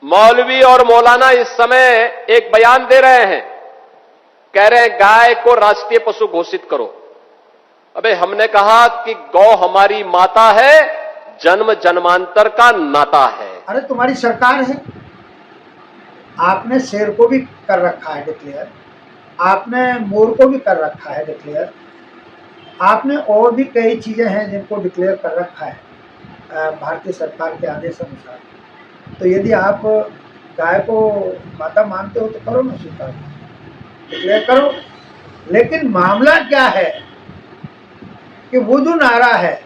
मौलवी और मौलाना इस समय एक बयान दे रहे हैं, कह रहे हैं गाय को राष्ट्रीय पशु घोषित करो। अबे हमने कहा कि गौ हमारी माता है, जन्म जन्मांतर का नाता है। अरे तुम्हारी सरकार है, आपने शेर को भी कर रखा है डिक्लेयर, आपने मोर को भी कर रखा है डिक्लेयर, आपने और भी कई चीजें हैं जिनको डिक्लेयर कर रखा है भारतीय सरकार के आदेश अनुसार। तो यदि आप गाय को माता मानते हो तो करो ना, स्वीकार डिक्लेयर करो। लेकिन मामला क्या है कि वो जो नारा है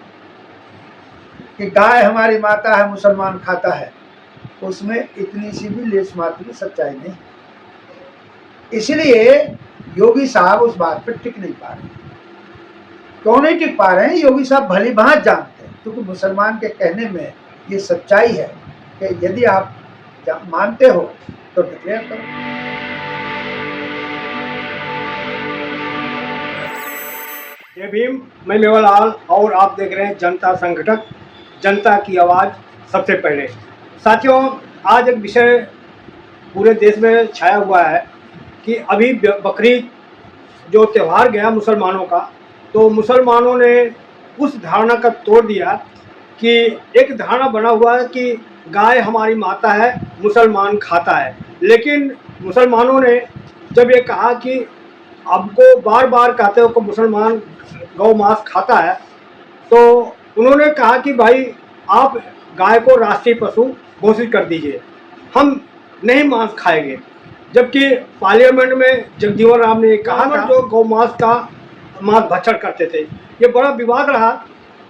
कि गाय हमारी माता है, मुसलमान खाता है, उसमें इतनी सी भी लेस मात्र की सच्चाई नहीं। इसलिए योगी साहब उस बात पर टिक नहीं पा रहे। क्यों नहीं टिक पा रहे हैं? योगी साहब भली भांति जानते हैं, क्योंकि मुसलमान के कहने में ये सच्चाई है कि यदि आप मानते हो तो डिक्लेयर करो। जय भीम, मैं मेवालाल और आप देख रहे हैं जनता संगठक, जनता की आवाज़ सबसे पहले। साथियों, आज एक विषय पूरे देश में छाया हुआ है कि अभी बकरीद जो त्यौहार गया मुसलमानों का, तो मुसलमानों ने उस धारणा का तोड़ दिया कि एक धारणा बना हुआ है कि गाय हमारी माता है, मुसलमान खाता है। लेकिन मुसलमानों ने जब ये कहा कि आपको बार बार कहते हो कि मुसलमान गौ मांस खाता है, तो उन्होंने कहा कि भाई आप गाय को राष्ट्रीय पशु घोषित कर दीजिए, हम नहीं मांस खाएंगे। जबकि पार्लियामेंट में जगजीवन राम ने कहा था जो गौ मांस का मांस भक्षण करते थे, ये बड़ा विवाद रहा।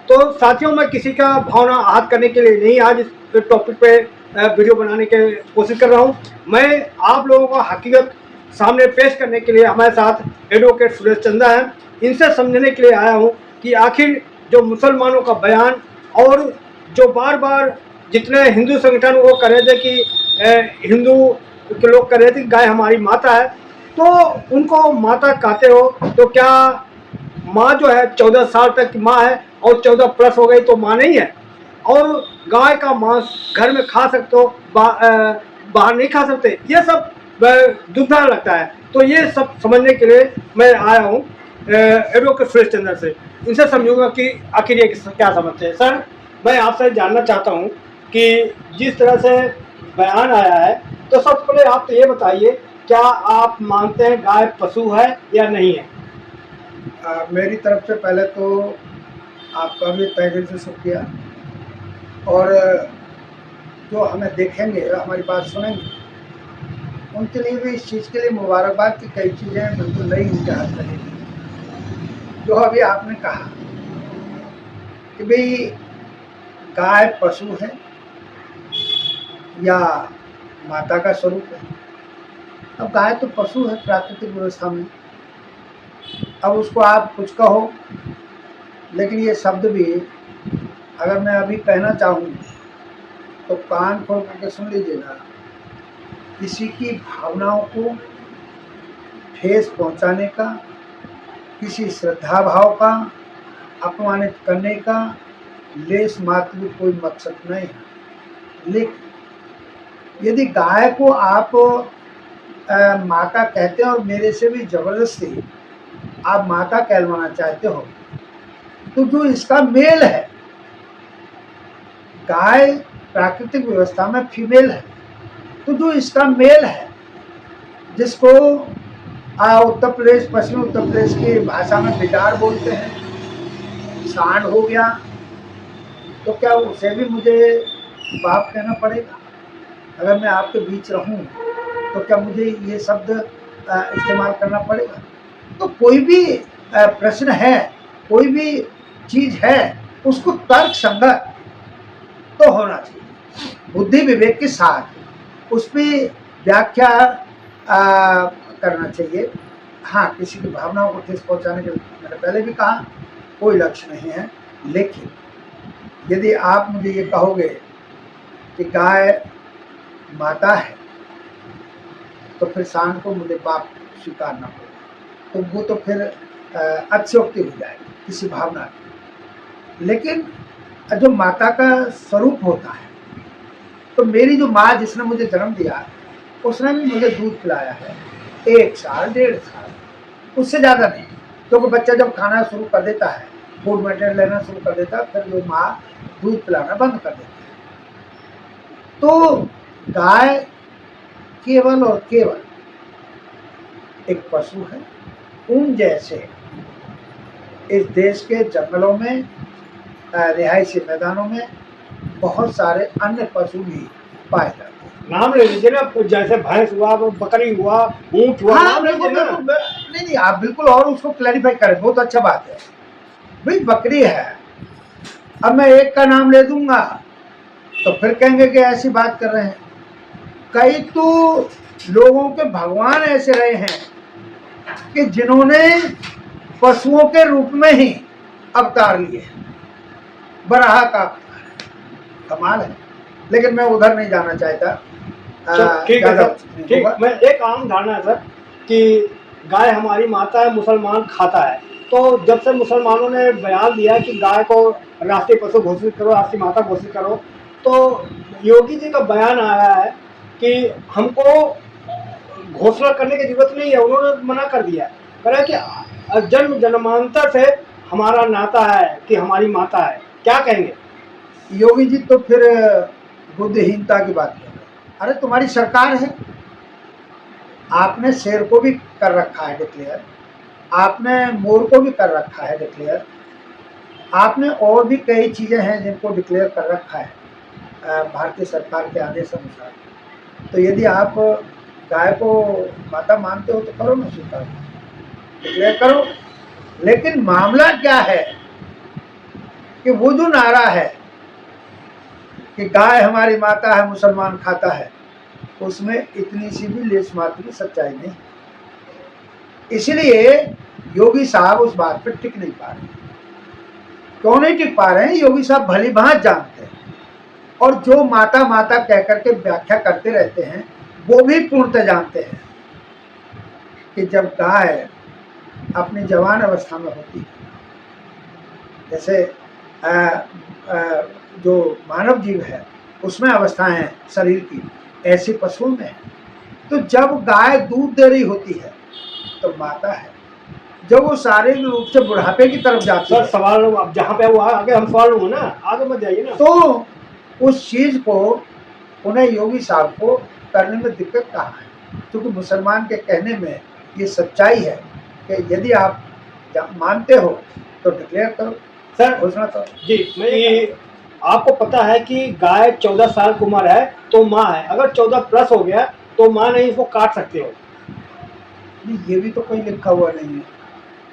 तो साथियों, मैं किसी का भावना आहत करने के लिए नहीं आज इस टॉपिक पे वीडियो बनाने की कोशिश कर रहा हूँ। मैं आप लोगों को हकीकत सामने पेश करने के लिए हमारे साथ एडवोकेट सुरेश चंदा हैं, इनसे समझने के लिए आया हूँ कि आखिर जो मुसलमानों का बयान और जो बार बार जितने हिंदू संगठन वो कर रहे थे कि हिंदू के लोग कर रहे थे कि गाय हमारी माता है, तो उनको माता कहते हो तो क्या माँ जो है 14 साल तक की माँ है और 14 प्लस हो गई तो माँ नहीं है? और गाय का मांस घर में खा सकते हो, बाहर नहीं खा सकते? ये सब दुविधा लगता है। तो ये सब समझने के लिए मैं आया हूँ एडवोकेट सुरेश चंद्र से, इनसे समझूंगा कि आखिर ये क्या समझते हैं। सर, मैं आपसे जानना चाहता हूँ कि जिस तरह से बयान आया है, तो सबसे पहले आप तो ये बताइए, क्या आप मानते हैं गाय पशु है या नहीं है? मेरी तरफ से पहले तो आपका भी तहे दिल से शुक्रिया, और जो हमें देखेंगे हमारी बात सुनेंगे उनके लिए भी इस चीज़ के लिए मुबारकबाद कि कई चीज़ें बिल्कुल नई उनके हाथ में लगेगी। जो अभी आपने कहा कि भाई गाय पशु है या माता का स्वरूप है। अब गाय तो पशु है प्राकृतिक व्यवस्था में, अब उसको आप कुछ कहो, लेकिन ये शब्द भी अगर मैं अभी कहना चाहूँ तो कान खोल करके सुन लीजिएगा। किसी की भावनाओं को ठेस पहुंचाने का, किसी श्रद्धा भाव का अपमानित करने का लेस मात्र भी कोई मकसद नहीं है। लेकिन यदि गाय को आप माता कहते हैं और मेरे से भी जबरदस्ती आप माता कहलवाना चाहते हो, तो जो इसका मेल है, गाय प्राकृतिक व्यवस्था में फीमेल है, तो जो इसका मेल है जिसको उत्तर प्रदेश, पश्चिमी उत्तर प्रदेश की भाषा में बिटार बोलते हैं, सांड हो गया, तो क्या उसे भी मुझे बाप कहना पड़ेगा? अगर मैं आपके बीच रहूं तो क्या मुझे ये शब्द इस्तेमाल करना पड़ेगा? तो कोई भी प्रश्न है, कोई भी चीज़ है, उसको तर्क संगत तो होना चाहिए, बुद्धि विवेक के साथ उस पर व्याख्या करना चाहिए। हाँ, किसी की भावनाओं को ठेस पहुंचाने के मैंने पहले भी कहा कोई लक्ष्य नहीं है। लेकिन यदि आप मुझे ये कहोगे कि गाय माता है तो फिर सांड को मुझे बाप स्वीकारना पड़ेगा, तो वो तो फिर अतिशयोक्ति हो जाएगी किसी भावना की। लेकिन जो माता का स्वरूप होता है तो मेरी जो माँ जिसने मुझे जन्म दिया उसने भी मुझे दूध पिलाया है 1 साल 1.5 साल, उससे ज़्यादा नहीं। क्योंकि बच्चा जब खाना शुरू कर देता है, फूड मटेरियल लेना शुरू कर देता है, फिर जो माँ दूध पिलाना बंद कर देती है। तो गाय केवल और केवल एक पशु है। उन जैसे इस देश के जंगलों में, रिहायशी मैदानों में बहुत सारे अन्य पशु भी पाए जाते हैं। नाम ले लीजिए ना, जैसे भैंस हुआ, बकरी हुआ, ऊंट हुआ, हाँ, नाम ले बिल्कुल लीजिए ना। बिल्कुल, नहीं आप बिल्कुल और उसको क्लैरिफाई करें, बहुत अच्छा बात है। भाई बकरी है, अब मैं एक का नाम ले दूंगा तो फिर कहेंगे कि ऐसी बात कर रहे हैं। कई तो लोगों के भगवान ऐसे रहे हैं कि जिन्होंने पशुओं के रूप में ही अवतार लिए। बराह का कमाल है, लेकिन मैं उधर नहीं जाना चाहता। ठीक है सर, ठीक। मैं एक आम धारणा है सर कि गाय हमारी माता है, मुसलमान खाता है। तो जब से मुसलमानों ने बयान दिया कि गाय को राष्ट्रीय पशु घोषित करो, राष्ट्रीय माता घोषित करो, तो योगी जी का बयान आया है कि हमको घोषणा करने की जरूरत नहीं है। उन्होंने मना कर दिया, कह रहा है कि जन्म जन्मांतर से हमारा नाता है कि हमारी माता है। क्या कहेंगे? योगी जी तो फिर बुद्धिहीनता की बात कर रहे हैं। अरे तुम्हारी सरकार है, आपने शेर को भी कर रखा है डिक्लेयर, आपने मोर को भी कर रखा है डिक्लेयर, आपने और भी कई चीज़ें हैं जिनको डिक्लेयर कर रखा है भारतीय सरकार के आदेश अनुसार। तो यदि आप गाय को माता मानते हो तो करो ना, स्वीकार डिक्लेयर करो। लेकिन मामला क्या है कि वो जो नारा है कि गाय हमारी माता है, मुसलमान खाता है, उसमें इतनी सी भी लेस मात्र की सच्चाई नहीं। इसलिए योगी साहब उस बात पर टिक नहीं पा रहे। क्यों नहीं टिक पा रहे हैं? योगी साहब भली भांति जानते हैं, और जो माता माता कह करके व्याख्या करते रहते हैं वो भी पूर्णतः जानते हैं कि जब गाय अपनी जवान अवस्था में होती है, जैसे जो मानव जीव है उसमें अवस्थाएं हैं शरीर की, ऐसी पशुओं में। तो जब गाय दूध दे रही होती है तो माता है। जब वो शारीरिक रूप से बुढ़ापे की तरफ जाती है, सवाल आप जहाँ पे वो आगे हम सवाल लूंगा ना, आगे मत जाइए ना। तो उस चीज को उन्हें योगी साहब को करने में दिक्कत कहाँ है? क्योंकि मुसलमान के कहने में ये सच्चाई है कि यदि आप मानते हो तो डिक्लेयर करो सर, घोषणा करो। जी, मैं आपको पता है कि गाय 14 साल की उम्र है तो माँ है। अगर 14 प्लस हो गया तो माँ नहीं, इसको काट सकते हो। ये भी तो कोई लिखा हुआ नहीं है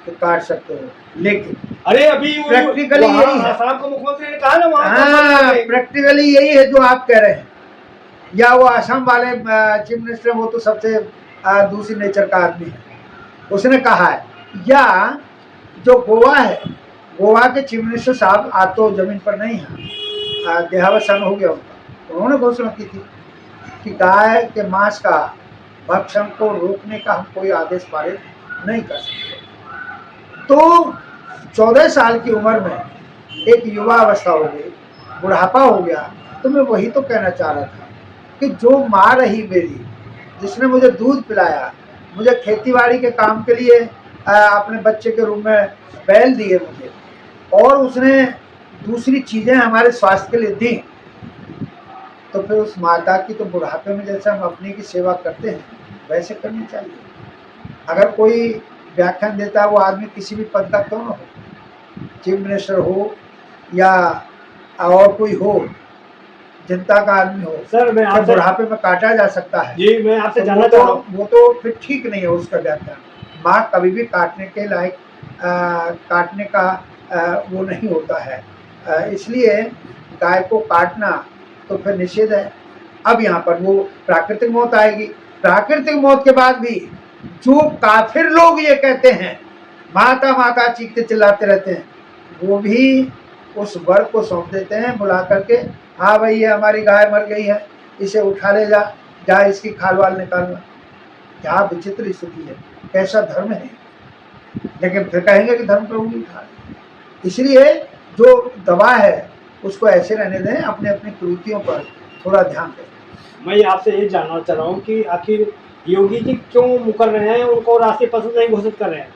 कि काट सकते हो, लेकिन अरे अभी प्रैक्टिकली यही है। आसाम के मुख्यमंत्री ने कहा ना वहाँ, हाँ, प्रैक्टिकली यही है जो आप कह रहे हैं। या वो आसाम वाले चीफ मिनिस्टर, वो तो सबसे दूसरी नेचर का आदमी है, उसने कहा है। या जो गोवा है, गोवा के चीफ मिनिस्टर साहब आज तो जमीन पर नहीं है, देहावसान हो गया उनका, उन्होंने घोषणा की थी कि गाय के मांस का भक्षण को रोकने का हम कोई आदेश पारित नहीं कर सकते। तो 14 साल की उम्र में एक युवा अवस्था हो गई, बुढ़ापा हो गया। तो मैं वही तो कहना चाह रहा था कि जो माँ रही मेरी, जिसने मुझे दूध पिलाया, मुझे खेतीबाड़ी के काम के लिए अपने बच्चे के रूप में बैल दिए मुझे, और उसने दूसरी चीज़ें हमारे स्वास्थ्य के लिए दी, तो फिर उस माता की तो बुढ़ापे में जैसे हम अपनी की सेवा करते हैं वैसे करनी चाहिए। अगर कोई व्याख्यान देता है वो आदमी किसी भी पद का क्यों ना हो, चीफ मिनिस्टर हो या और कोई हो, जनता का आदमी हो, सर मैं आपसे बुढ़ापे में काटा जा सकता है। जी, मैं आपसे तो जानना चाह रहा हूँ, वो तो फिर ठीक नहीं है उसका व्याख्यान। माँ कभी भी काटने के लायक काटने का वो नहीं होता है। इसलिए गाय को काटना तो फिर निषेध है। अब यहाँ पर वो प्राकृतिक मौत आएगी। प्राकृतिक मौत के बाद भी जो काफिर लोग ये कहते हैं, माता माता चीखते चिल्लाते रहते हैं, वो भी उस वर्ग को सौंप देते हैं बुला करके, हाँ भाई ये हमारी गाय मर गई है, इसे उठा ले जा, जा इसकी खाल वाल निकालना। क्या विचित्र स्थिति है, कैसा धर्म है। लेकिन फिर कहेंगे कि धर्म पर उंगली उठा। इसलिए जो दवा है उसको ऐसे रहने दें, अपने अपनी कृतियों पर थोड़ा ध्यान दें। मैं आपसे ये जानना चाह रहा हूँ कि आखिर योगी जी क्यों मुकर रहे हैं, उनको राष्ट्रीय पशु नहीं घोषित कर रहे हैं?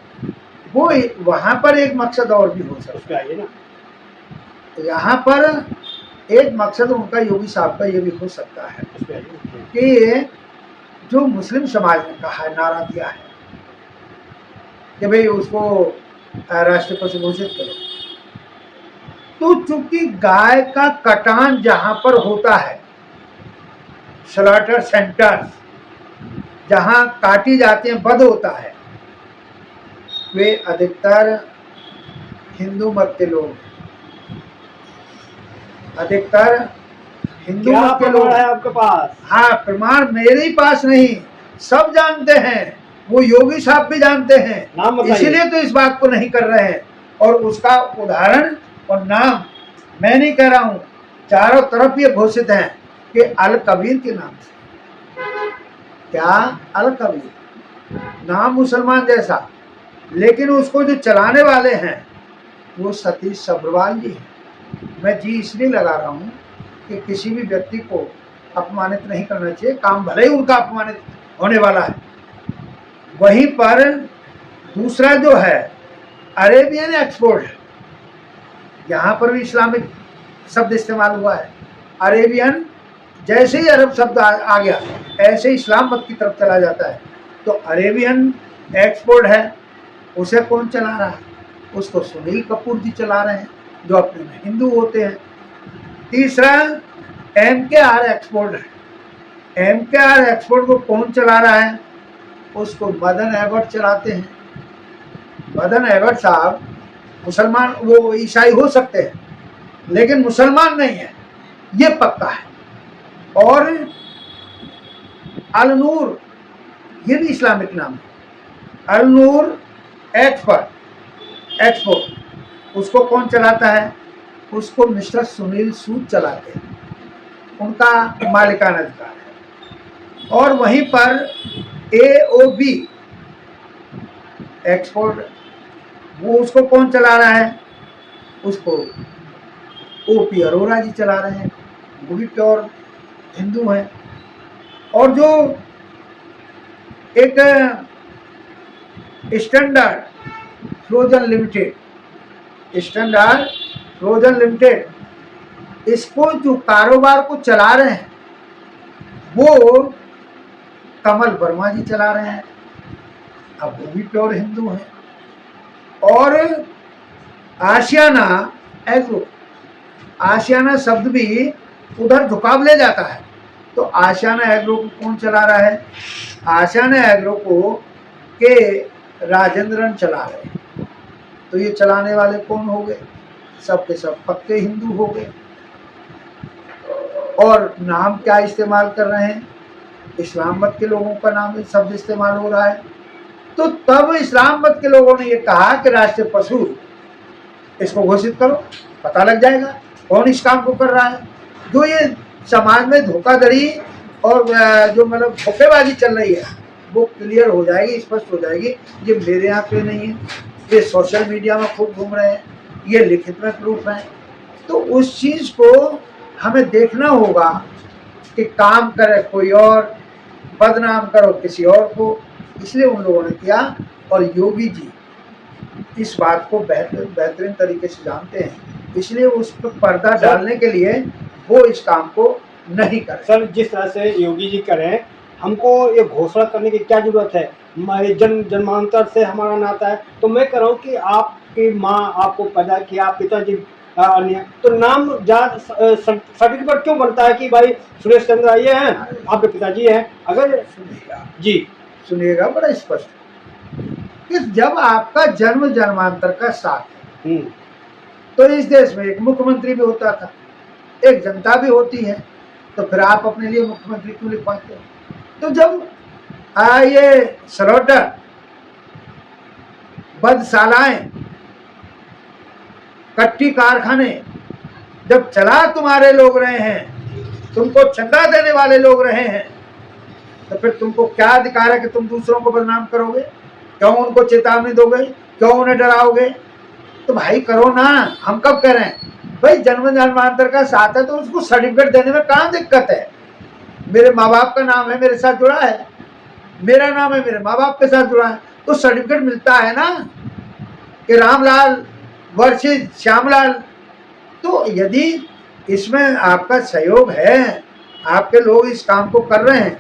वो वहाँ पर एक मकसद और भी हो उस सकता पर आइए ना। है। यहाँ पर एक मकसद उनका योगी साहब का ये भी हो सकता है उस पर आइए। कि जो मुस्लिम समाज ने कहा है, नारा दिया है कि भाई उसको राष्ट्रीय पशु घोषित करो, तो चूंकि गाय का कटान जहां पर होता है, स्लॉटर सेंटर्स जहां काटी जाती हैं, वध होता है, वे अधिकतर हिंदू मत के लोग, अधिकतर हिंदू क्या मत के लोग। प्रमाण है आपके पास? हाँ, प्रमाण मेरे ही पास नहीं, सब जानते हैं, वो योगी साहब भी जानते हैं, नाम बताइए। इसीलिए तो इस बात को नहीं कर रहे हैं। और उसका उदाहरण और नाम मैं नहीं कह रहा हूं, चारों तरफ ये घोषित है कि अल कबीर के नाम से। क्या अल कबीर नाम मुसलमान जैसा, लेकिन उसको जो चलाने वाले हैं वो सतीश सब्रवाल जी हैं। मैं जी इसलिए लगा रहा हूं कि किसी भी व्यक्ति को अपमानित नहीं करना चाहिए, काम भले ही उनका अपमानित होने वाला है। वहीं पर दूसरा जो है अरेबियन एक्सपोर्ट है, यहाँ पर भी इस्लामिक शब्द इस्तेमाल हुआ है। अरेबियन, जैसे ही अरब शब्द आ गया ऐसे ही इस्लाम मत की तरफ चला जाता है। तो अरेबियन एक्सपोर्ट है, उसे कौन चला रहा है? उसको सुनील कपूर जी चला रहे हैं, जो अपने में हिंदू होते हैं। तीसरा MKR एक्सपोर्ट है। MKR एक्सपोर्ट को कौन चला रहा है? उसको मदन एबट चलाते हैं। मदन एबट साहब मुसलमान, वो ईसाई हो सकते हैं लेकिन मुसलमान नहीं है, ये पक्का है। और अल नूर, ये भी इस्लामिक नाम है। अल नूर एक्सपोर्ट, उसको कौन चलाता है? उसको मिस्टर सुनील सूद चलाते हैं, उनका मालिकाना अधिकार है। और वहीं पर AOB एक्सपोर्ट, वो उसको कौन चला रहा है? उसको OP अरोरा जी चला रहे हैं, वो भी प्योर हिंदू हैं। और जो एक स्टैंडर्ड फ्रोजन लिमिटेड, इसको जो कारोबार को चला रहे हैं वो कमल वर्मा जी चला रहे हैं, अब वो भी प्योर हिंदू हैं। और आशियाना एग्रो, आशियाना शब्द भी उधर झुकाव ले जाता है, तो आशियाना एग्रो को कौन चला रहा है? आशियाना एग्रो को के राजेंद्रन चला रहे हैं। तो ये चलाने वाले कौन हो गए? सब के सब पक्के हिंदू हो गए। और नाम क्या इस्तेमाल कर रहे हैं? इस्लाम मत के लोगों का नाम शब्द इस्तेमाल हो रहा है। तो तब इस्लाम मत के लोगों ने ये कहा कि राष्ट्रीय पशु इसको घोषित करो, पता लग जाएगा कौन इस काम को कर रहा है। जो ये समाज में धोखाधड़ी और जो मतलब धोखेबाजी चल रही है वो क्लियर हो जाएगी, स्पष्ट हो जाएगी। ये मेरे यहाँ पे नहीं है, ये सोशल मीडिया में खूब घूम रहे हैं, ये लिखित में प्रूफ है। तो उस चीज़ को हमें देखना होगा कि काम करे कोई और, बदनाम करो किसी और को, इसलिए उन लोगों ने किया। और योगी जी इस बात को बेहतरीन तरीके से जानते हैं, इसलिए उस पर पर्दा डालने के लिए वो इस काम को नहीं करें। सर, जिस तरह से योगी जी करें, हमको ये घोषणा करने की क्या जरूरत है? हमारे जन्मांतर से हमारा नाता है। तो मैं कह रहा हूँ कि आपकी माँ आपको पैदा किया, पिताजी अन्य, तो नाम सर्टिफिकेट क्यों बनता है कि भाई सुरेश चंद्र ये हैं, आपके पिताजी हैं? अगर सुनिएगा बड़ा स्पष्ट कि जब आपका जन्म जन्मांतर का साथ है, तो इस देश में एक मुख्यमंत्री भी होता था, एक जनता भी होती है, तो फिर आप अपने लिए मुख्यमंत्री क्यों लिखवाते हो? तो जब ये स्लॉटर, बदशालाएं, कट्टी कारखाने जब चला तुम्हारे लोग रहे हैं, तुमको चंदा देने वाले लोग रहे हैं, तो फिर तुमको क्या अधिकार है कि तुम दूसरों को बदनाम करोगे? क्यों उनको चेतावनी दोगे? क्यों उन्हें डराओगे? तो भाई करो ना, हम कब कह रहे हैं? भाई जन्म जन्मांतर का साथ है तो उसको सर्टिफिकेट देने में कहाँ दिक्कत है? मेरे माँ बाप का नाम है मेरे साथ जुड़ा है, मेरा नाम है मेरे माँ बाप के साथ जुड़ा है, तो सर्टिफिकेट मिलता है ना कि रामलाल वर्षित श्यामलाल। तो यदि इसमें आपका सहयोग है, आपके लोग इस काम को कर रहे हैं,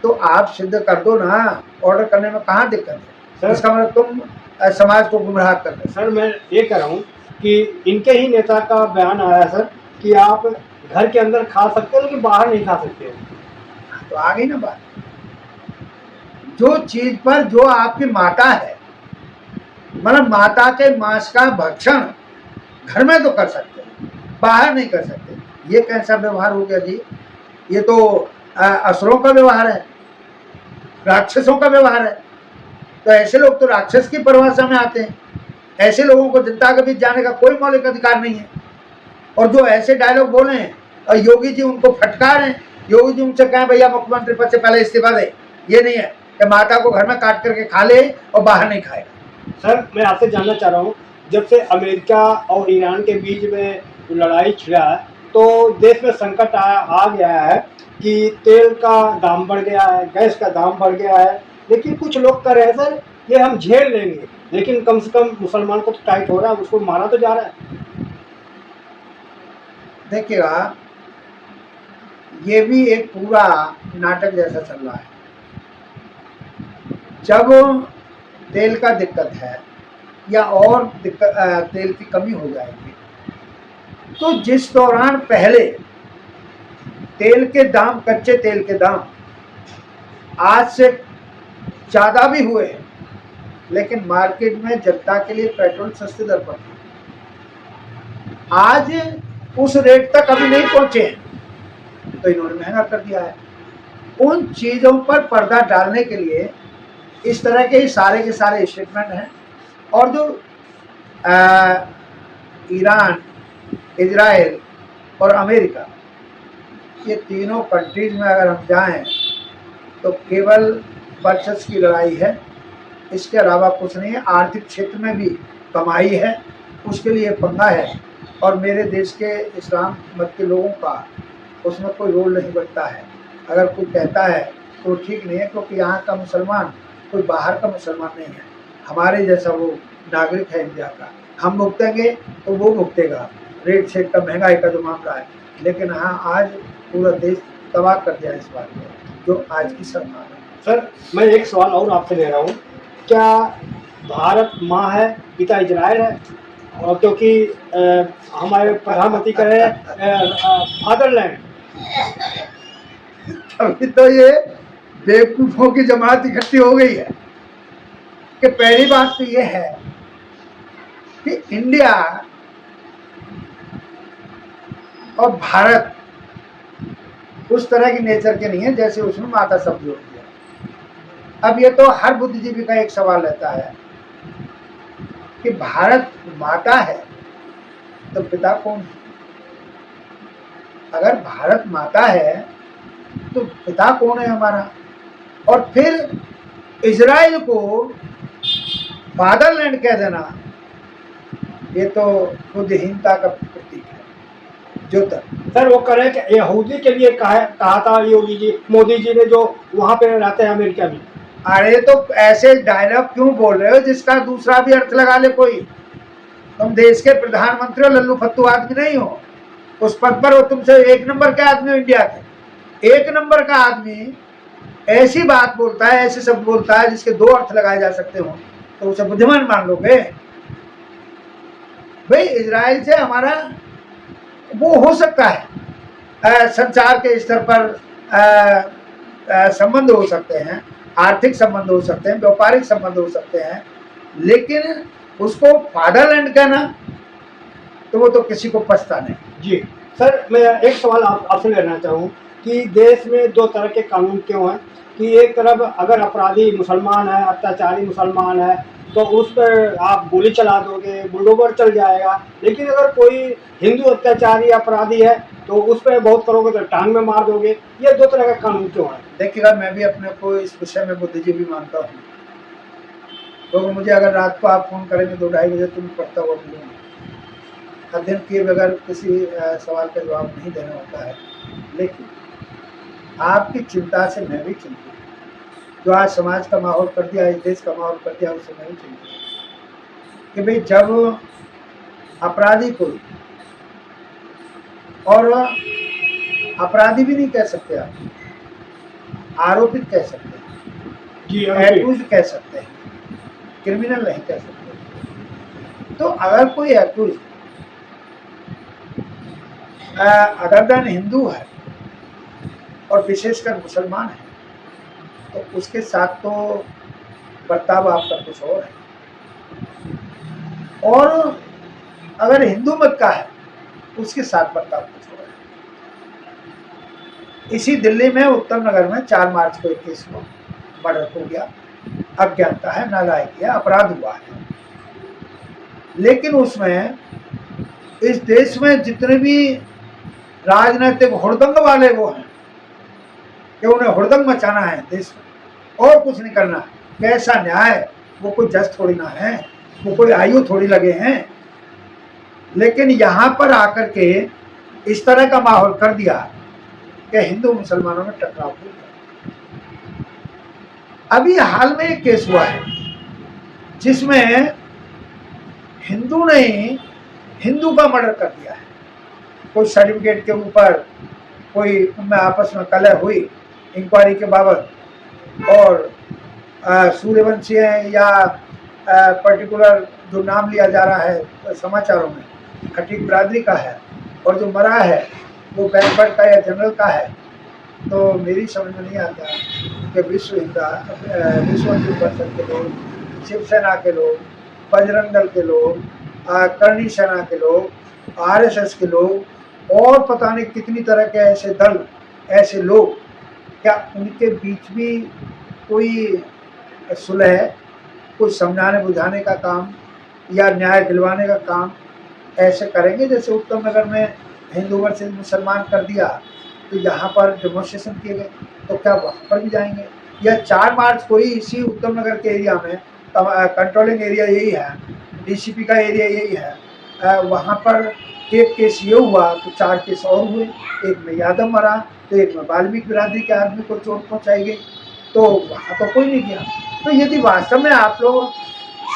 तो आप सिद्ध कर दो ना, ऑर्डर करने में कहाँ दिक्कत है? सर, इसका मतलब तुम समाज को गुमराह कर रहे हो। सर मैं ये कह रहा हूँ कि इनके ही नेता का बयान आया सर कि आप घर के अंदर खा सकते हो लेकिन बाहर नहीं खा सकते। तो आ गई ना बात, जो चीज पर जो आपकी माता है, मतलब माता के मांस का भक्षण घर में तो कर सकते हैं, बाहर नहीं कर सकते। ये कैसा व्यवहार हो गया जी? ये तो असुरों का व्यवहार है, राक्षसों का व्यवहार है। तो ऐसे लोग तो राक्षस की परिभाषा में आते हैं। ऐसे लोगों को जनता के बीच जाने का कोई मौलिक अधिकार नहीं है। और जो ऐसे डायलॉग बोले हैं और योगी जी उनको फटकार हैं, योगी जी उनसे कहें भैया मुख्यमंत्री पद से पहले इस्तीफा दे। ये नहीं है कि माता को घर में काट करके खा ले और बाहर नहीं खाएगा। सर मैं आपसे जानना चाह रहा हूँ, जब से अमेरिका और ईरान के बीच में लड़ाई छिड़ा है तो देश में संकट आ गया है कि तेल का दाम बढ़ गया है, गैस का दाम बढ़ गया है, लेकिन कुछ लोग कह रहे हैं सर ये हम झेल लेंगे, लेकिन कम से कम मुसलमान को तो टाइट हो रहा है, उसको मारा तो जा रहा है। देखिएगा, ये भी एक पूरा नाटक जैसा चल रहा है। जब तेल का दिक्कत है या और तेल की कमी हो जाएगी, तो जिस दौरान पहले तेल के दाम, कच्चे तेल के दाम आज से ज़्यादा भी हुए हैं, लेकिन मार्केट में जनता के लिए पेट्रोल सस्ते दर पर था। आज उस रेट तक अभी नहीं पहुंचे हैं, तो इन्होंने महंगा कर दिया है। उन चीज़ों पर पर्दा डालने के लिए इस तरह के सारे के सारे स्टेटमेंट हैं। और जो ईरान, इजराइल और अमेरिका, ये तीनों कंट्रीज में अगर हम जाएं तो केवल वर्चस्व की लड़ाई है, इसके अलावा कुछ नहीं है। आर्थिक क्षेत्र में भी कमाई है, उसके लिए पंगा है। और मेरे देश के इस्लाम मत के लोगों का उसमें कोई रोल नहीं बनता है। अगर कोई कहता है तो ठीक नहीं है, क्योंकि यहाँ का मुसलमान कोई बाहर का मुसलमान नहीं है, हमारे जैसा वो नागरिक है इंडिया का। हम भुगतेंगे तो वो भुगतेगा, रेट सेट का, महंगाई का जो मामला है। लेकिन हाँ, आज पूरा देश तबाह कर दिया इस बात में जो आज की सरकार है। सर मैं एक सवाल और आपसे ले रहा हूँ, क्या भारत माँ है, पिता इजराइल है? और क्योंकि हमारे प्रधानमंत्री कह रहे हैं फादरलैंड। अभी तो ये बेवकूफ़ों की जमात इकट्ठी हो गई है कि पहली बात तो ये है कि इंडिया और भारत उस तरह की नेचर के नहीं है जैसे उसमें माता शब्द जोड़ दिया। अब ये तो हर बुद्धिजीवी का एक सवाल रहता है कि भारत माता है तो पिता कौन है? अगर भारत माता है तो पिता कौन है हमारा? और फिर इजराइल को फादरलैंड कह देना, ये तो बुद्धिहीनता का प्रतीक है। जो तक सर वो कह रहे हैं कि यहूदी के लिए कहा था योगी जी, मोदी जी ने, जो वहां पे रहते हैं अमेरिका में। अरे तो ऐसे डायलॉग क्यों बोल रहे हो जिसका दूसरा भी अर्थ लगा ले कोई? तुम देश के प्रधानमंत्री हो, लल्लू फत्तू आदमी नहीं हो। उस पद पर हो, तुमसे एक नंबर के आदमी हो, इंडिया के एक नंबर का आदमी ऐसी बात बोलता है, ऐसे शब्द बोलता है जिसके दो अर्थ लगाए जा सकते हो, तो उसे बुद्धिमान मान लोगे? भाई इजराइल से हमारा वो हो सकता है, संचार के स्तर पर संबंध हो सकते हैं, आर्थिक संबंध हो सकते हैं, व्यापारिक संबंध हो सकते हैं, लेकिन उसको फादरलैंड कहना तो वो तो किसी को पछता नहीं। जी सर, मैं एक सवाल आपसे लेना चाहूँ कि देश में दो तरह के कानून क्यों हैं कि एक तरफ अगर अपराधी मुसलमान है, अत्याचारी मुसलमान है, तो उस पर आप गोली चला दोगे, बुलडोजर चल जाएगा, लेकिन अगर कोई हिंदू अत्याचारी अपराधी है तो उस पर बहुत करोगे तो टांग में मार दोगे। ये दो तरह का कानून क्यों है? देखिएगा, मैं भी अपने को इस विषय में बुद्धिजीवी मानता हूँ, तो मुझे अगर रात को आप फोन करेंगे 2-2:30 बजे तो मैं पढ़ता हुआ मिलूंगा। अध्ययन किए बगैर किसी सवाल का जवाब नहीं देना होता है। लेकिन आपकी चिंता से मैं भी चिंतित हूँ। जो आज समाज का माहौल कर दिया, इस देश का माहौल कर दिया, उससे मैं भी चिंतित हूँ कि भाई जब अपराधी कोई, और अपराधी भी नहीं कह सकते आप, आरोपित कह सकते हैं, जी एक्यूज कह सकते हैं, क्रिमिनल नहीं कह सकते। तो अगर कोई एक्यूज अदर देन हिंदू है और विशेषकर मुसलमान है, तो उसके साथ तो बर्ताव आपका कुछ और है। और अगर हिंदू मत का है, उसके साथ बर्ताव कुछ और है। इसी दिल्ली में उत्तम नगर में 4 मार्च को एक केस हुआ, मर्डर हो गया, अज्ञानता है, नालायकी है, अपराध हुआ है। लेकिन उसमें इस देश में जितने भी राजनीतिक हुड़दंग वाले वो हैं कि उन्हें हुड़दंग मचाना है देश में और कुछ नहीं करना, कैसा न्याय, वो कोई जज थोड़ी ना है, वो कोई आयु थोड़ी लगे हैं। लेकिन यहाँ पर आकर के इस तरह का माहौल कर दिया कि हिंदू मुसलमानों में टकराव हो गया। अभी हाल में एक केस हुआ है जिसमें हिंदू ने हिंदू का मर्डर कर दिया है। कोई सर्टिफिकेट के ऊपर कोई उनमें आपस में कलह हुई इंक्वायरी के बाबत, और सूर्यवंशी है या पर्टिकुलर जो नाम लिया जा रहा है समाचारों में खटीक बिरादरी का है, और जो मरा है वो बैकवर्ड का या जनरल का है। तो मेरी समझ में नहीं आता कि विश्व हिंदू परिषद के लोग, शिवसेना के लोग, बजरंग दल के लोग, करणी सेना के लोग, आरएसएस के लोग और पता नहीं कितनी तरह के ऐसे दल, ऐसे लोग, क्या उनके बीच भी कोई सुलह, कुछ समझाने बुझाने का काम या न्याय दिलवाने का काम ऐसे करेंगे? जैसे उत्तम नगर में हिंदू वर्सेस मुसलमान कर दिया, तो यहाँ पर डेमोन्स्ट्रेशन किए गए, तो क्या वहाँ पर भी जाएंगे? या 4 मार्च को ही इसी उत्तम नगर के एरिया में, कंट्रोलिंग एरिया यही है, डीसीपी का एरिया यही है, वहाँ पर एक केस ये हुआ तो 4 केस और हुए, एक में यादव मरा, तो एक में वाल्मीकि बिरादरी के आदमी को चोट पहुँचाई गई, तो वहाँ तो कोई नहीं गया। तो यदि वास्तव में आप लोग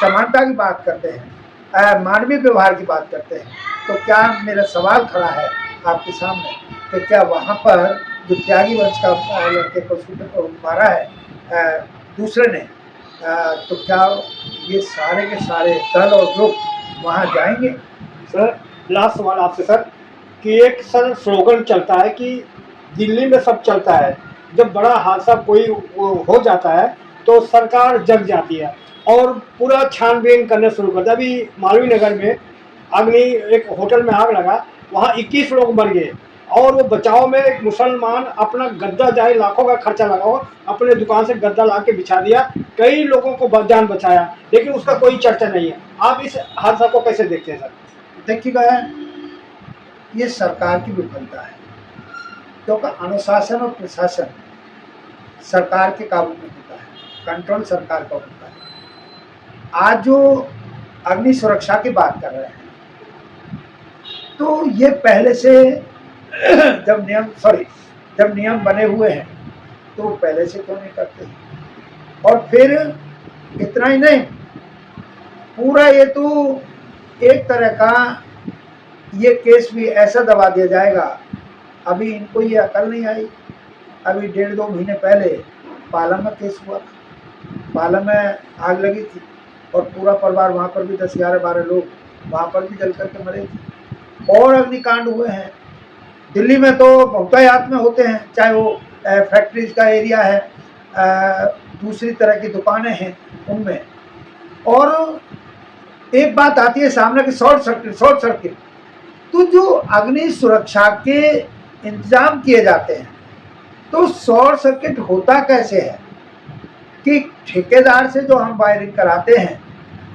समानता की बात करते हैं, मानवीय व्यवहार की बात करते हैं, तो क्या मेरा सवाल खड़ा है आपके सामने कि क्या वहाँ पर जो त्यागी वंश का लड़के को मारा है दूसरे ने, तो क्या ये सारे के सारे दल और ग्रुप वहाँ जाएंगे? सर लास्ट सवाल आपसे सर, कि एक सर स्लोगन चलता है कि दिल्ली में सब चलता है, जब बड़ा हादसा कोई हो जाता है तो सरकार जग जाती है और पूरा छानबीन करना शुरू करता है। अभी मालवीय नगर में एक होटल में आग लगा, वहाँ 21 लोग मर गए और वो बचाव में एक मुसलमान अपना गद्दा, जाए लाखों का खर्चा लगाओ, अपने दुकान से गद्दा ला के बिछा दिया, कई लोगों को जान बचाया, लेकिन उसका कोई चर्चा नहीं है। आप इस हादसा को कैसे देखते हैं सर? देखिएगा, ये सरकार की विफलता है, क्योंकि अनुशासन और प्रशासन सरकार के काबू में होता है, कंट्रोल सरकार का होता है। आज जो अग्नि सुरक्षा की बात कर रहे हैं, तो ये पहले से जब नियम बने हुए हैं तो पहले से क्यों नहीं करते? और फिर इतना ही नहीं, पूरा ये तो एक तरह का ये केस भी ऐसा दबा दिया जाएगा। अभी इनको ये अकल नहीं आई। अभी 1.5-2 महीने पहले पालम में केस हुआ, पालम में आग लगी थी और पूरा परिवार, वहाँ पर भी 10, 11, 12 लोग वहाँ पर भी जल करके मरे थे। और अग्निकांड हुए हैं दिल्ली में तो बहुतायत में होते हैं, चाहे वो फैक्ट्रीज का एरिया है, दूसरी तरह की दुकानें हैं उनमें। और एक बात आती है सामने की शॉर्ट सर्किट। तो जो अग्नि सुरक्षा के इंतजाम किए जाते हैं, तो शॉर्ट सर्किट होता कैसे है कि ठेकेदार से जो हम वायरिंग कराते हैं,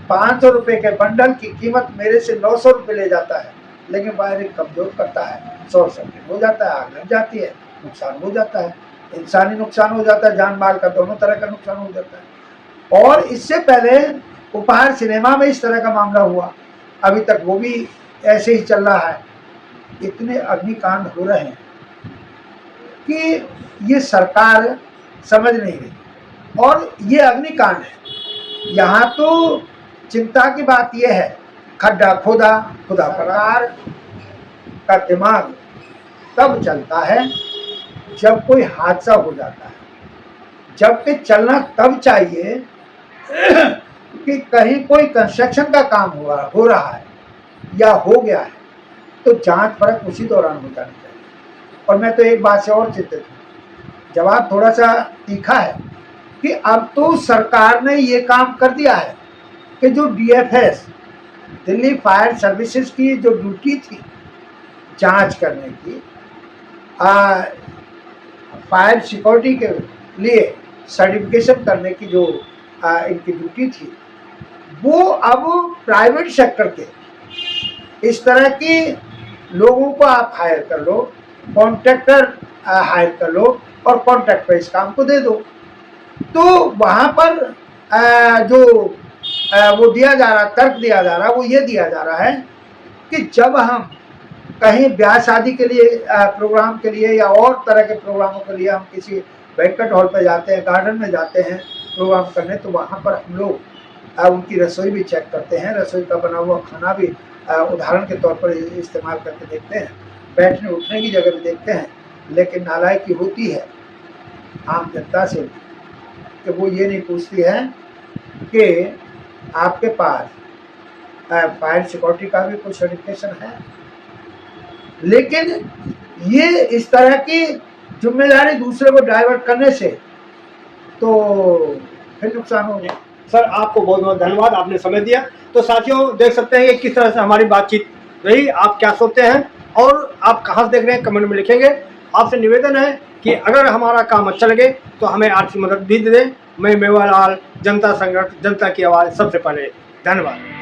500 रुपये के बंडल की कीमत मेरे से 900 रुपये ले जाता है, लेकिन वायरिंग कमजोर करता है, शॉर्ट सर्किट हो जाता है, आग लग जाती है, नुकसान हो जाता है, इंसानी नुकसान हो जाता है, जान माल का दोनों तरह का नुकसान हो जाता है। और इससे पहले उपहार सिनेमा में इस तरह का मामला हुआ, अभी तक वो भी ऐसे ही चल रहा है, इतने अग्निकांड हो रहे हैं कि ये सरकार समझ नहीं रही। और ये अग्निकांड है, यहाँ तो चिंता की बात यह है, खड्डा खोदा खुदा सरकार का दिमाग तब चलता है जब कोई हादसा हो जाता है, जबकि चलना तब चाहिए कि कहीं कोई कंस्ट्रक्शन का काम हो रहा है या हो गया है तो जांच परख उसी दौरान हो जानी चाहिए। और मैं तो एक बात से और चिंतित हूँ, जवाब थोड़ा सा तीखा है कि अब तो सरकार ने ये काम कर दिया है कि जो DFS दिल्ली फायर सर्विसेज की जो ड्यूटी थी जांच करने की, फायर सिक्योरिटी के लिए सर्टिफिकेशन करने की जो इनकी ड्यूटी थी, वो अब प्राइवेट सेक्टर के इस तरह की लोगों को आप हायर कर लो, कॉन्ट्रैक्टर हायर कर लो और कॉन्ट्रैक्ट पे इस काम को दे दो। तो वहाँ पर जो वो दिया जा रहा, तर्क दिया जा रहा, वो ये दिया जा रहा है कि जब हम कहीं ब्याह शादी के लिए प्रोग्राम के लिए या और तरह के प्रोग्रामों के लिए हम किसी बैंक्वेट हॉल पर जाते हैं, गार्डन में जाते हैं प्रोग्राम करने, तो वहाँ पर हम लोग उनकी रसोई भी चेक करते हैं, रसोई का बना हुआ खाना भी उदाहरण के तौर पर इस्तेमाल करके देखते हैं, बैठने उठने की जगह भी देखते हैं। लेकिन नालायकी होती है आम जनता से कि वो ये नहीं पूछती है कि आपके पास फायर सिक्योरिटी का भी कोई सर्टिफिकेशन है। लेकिन ये इस तरह की जिम्मेदारी दूसरे को डाइवर्ट करने से तो फिर नुकसान हो गया। सर आपको बहुत बहुत धन्यवाद, आपने समय दिया। तो साथियों देख सकते हैं कि किस तरह से हमारी बातचीत रही, आप क्या सोचते हैं और आप कहाँ से देख रहे हैं कमेंट में लिखेंगे। आपसे निवेदन है कि अगर हमारा काम अच्छा लगे तो हमें आर्थिक मदद भी दे दें। मैं मेवालाल, जनता संगठन जनता की आवाज़ सबसे पहले। धन्यवाद।